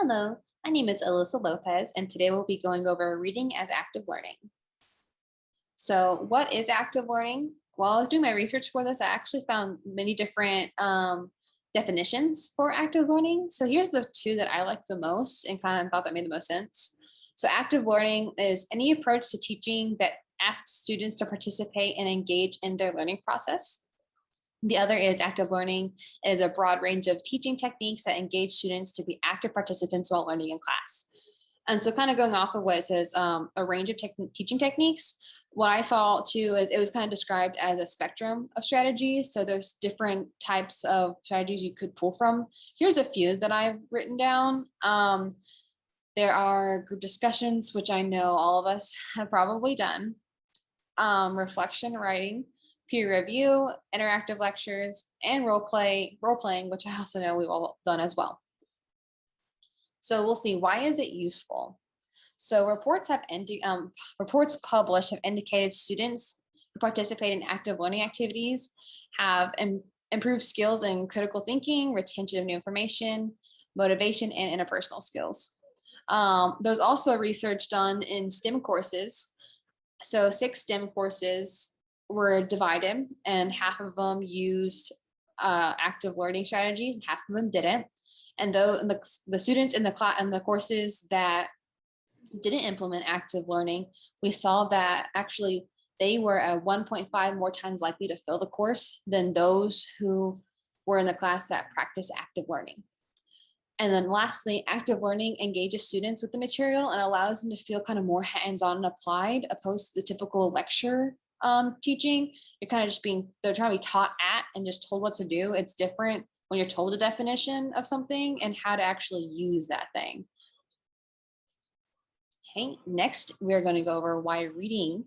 Hello, my name is Alissa Lopez, and today we'll be going over reading as active learning. So what is active learning? While I was doing my research for this, I actually found many different definitions for active learning. So here's the two that I like the most and kind of thought that made the most sense. So active learning is any approach to teaching that asks students to participate and engage in their learning process. The other is active learning. It is a broad range of teaching techniques that engage students to be active participants while learning in class. And so kind of going off of what it says, a range of teaching techniques, what I saw too is it was kind of described as a spectrum of strategies. So there's different types of strategies you could pull from. Here's a few that I've written down. There are group discussions, which I know all of us have probably done, reflection writing, peer review, interactive lectures, and role playing, which I also know we've all done as well. So we'll see, why is it useful? So reports published have indicated students who participate in active learning activities have improved skills in critical thinking, retention of new information, motivation, and interpersonal skills. There's also research done in STEM courses. So 6 STEM courses were divided, and half of them used active learning strategies and half of them didn't. And though the students in the courses that didn't implement active learning, we saw that actually they were at 1.5 more times likely to fail the course than those who were in the class that practice active learning. And then lastly, active learning engages students with the material and allows them to feel kind of more hands-on and applied, opposed to the typical lecture teaching. You're kind of just they're trying to be taught at and just told what to do. It's different when you're told the definition of something and how to actually use that thing. Okay, next we're going to go over why reading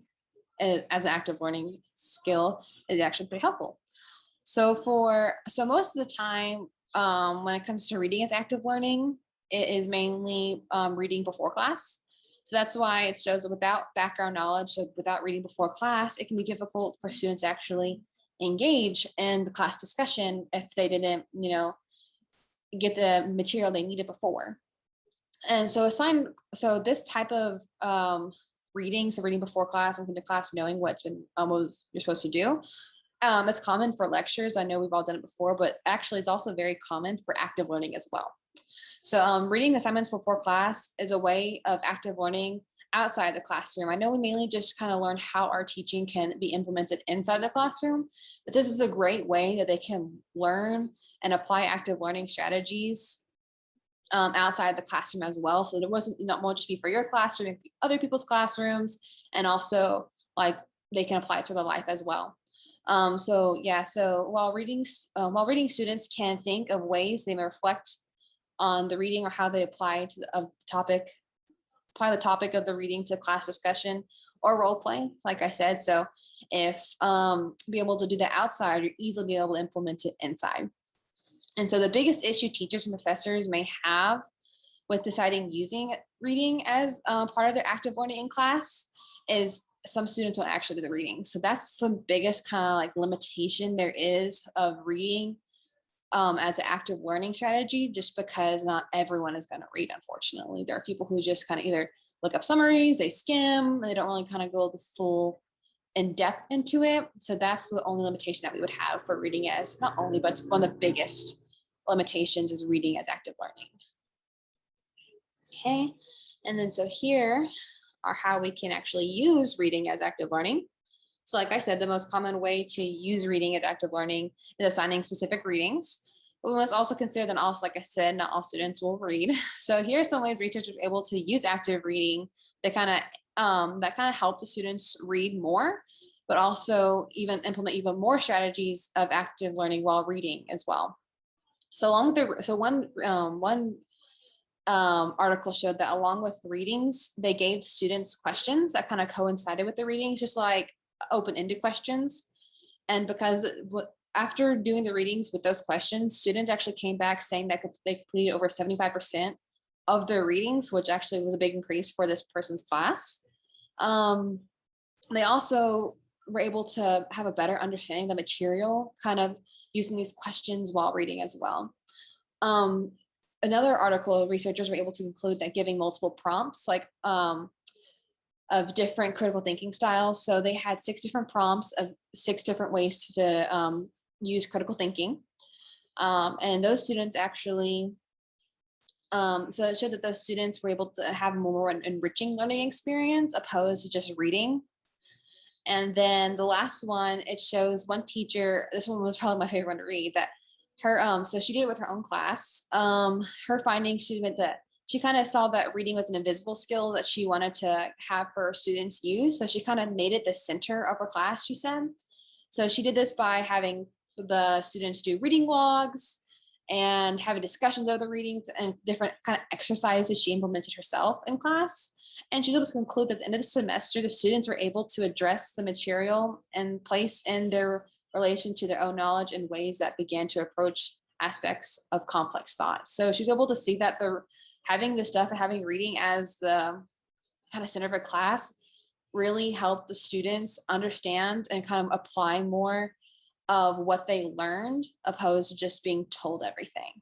as an active learning skill is actually pretty helpful. So most of the time, when it comes to reading as active learning, it is mainly reading before class. So that's why it shows that without background knowledge, so without reading before class, it can be difficult for students to actually engage in the class discussion if they didn't, get the material they needed before. And so this type of reading, so reading before class and into class, knowing what you're supposed to do, it's common for lectures. I know we've all done it before, but actually it's also very common for active learning as well. So reading assignments before class is a way of active learning outside the classroom. I know we mainly just kind of learn how our teaching can be implemented inside the classroom, but this is a great way that they can learn and apply active learning strategies outside the classroom as well. So it won't just be for your classroom, it can be other people's classrooms, and also like they can apply it to their life as well. So while reading students can think of ways they may reflect on the reading or how they apply to the topic of the reading to class discussion or role play, like I said. So if be able to do that outside, you're easily be able to implement it inside. And so the biggest issue teachers and professors may have with deciding using reading as part of their active learning in class is some students don't actually do the reading. So that's the biggest kind of like limitation there is of reading as an active learning strategy, just because not everyone is going to read, unfortunately. There are people who just kind of either look up summaries, they skim, they don't really kind of go the full in depth into it. So that's the only limitation that we would have for reading as, not only, but one of the biggest limitations is reading as active learning. Okay, and then so here are how we can actually use reading as active learning. So like I said, the most common way to use reading as active learning is assigning specific readings. But we must also consider that also, like I said, not all students will read. So here are some ways researchers are able to use active reading that kind of help the students read more, but also even implement even more strategies of active learning while reading as well. So one article showed that along with readings, they gave students questions that kind of coincided with the readings, just like open-ended questions. And because after doing the readings with those questions, students actually came back saying that they completed over 75% of their readings, which actually was a big increase for this person's class. They also were able to have a better understanding of the material, kind of using these questions while reading as well. another article, researchers were able to conclude that giving multiple prompts, like of different critical thinking styles. So they had 6 different prompts of 6 different ways to use critical thinking. And those students actually, so it showed that those students were able to have more an enriching learning experience opposed to just reading. And then the last one, it shows one teacher, this one was probably my favorite one to read, that her, so she did it with her own class. Her findings, she admitted that she kind of saw that reading was an invisible skill that she wanted to have her students use. So she kind of made it the center of her class, she said. So she did this by having the students do reading logs and having discussions of the readings and different kind of exercises she implemented herself in class. And she's able to conclude that at the end of the semester, the students were able to address the material and place in their relation to their own knowledge in ways that began to approach aspects of complex thought. So she's able to see that the having this stuff and having reading as the kind of center of a class really helped the students understand and kind of apply more of what they learned opposed to just being told everything.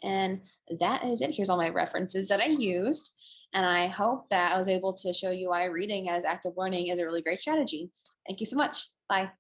And that is it. Here's all my references that I used. And I hope that I was able to show you why reading as active learning is a really great strategy. Thank you so much. Bye.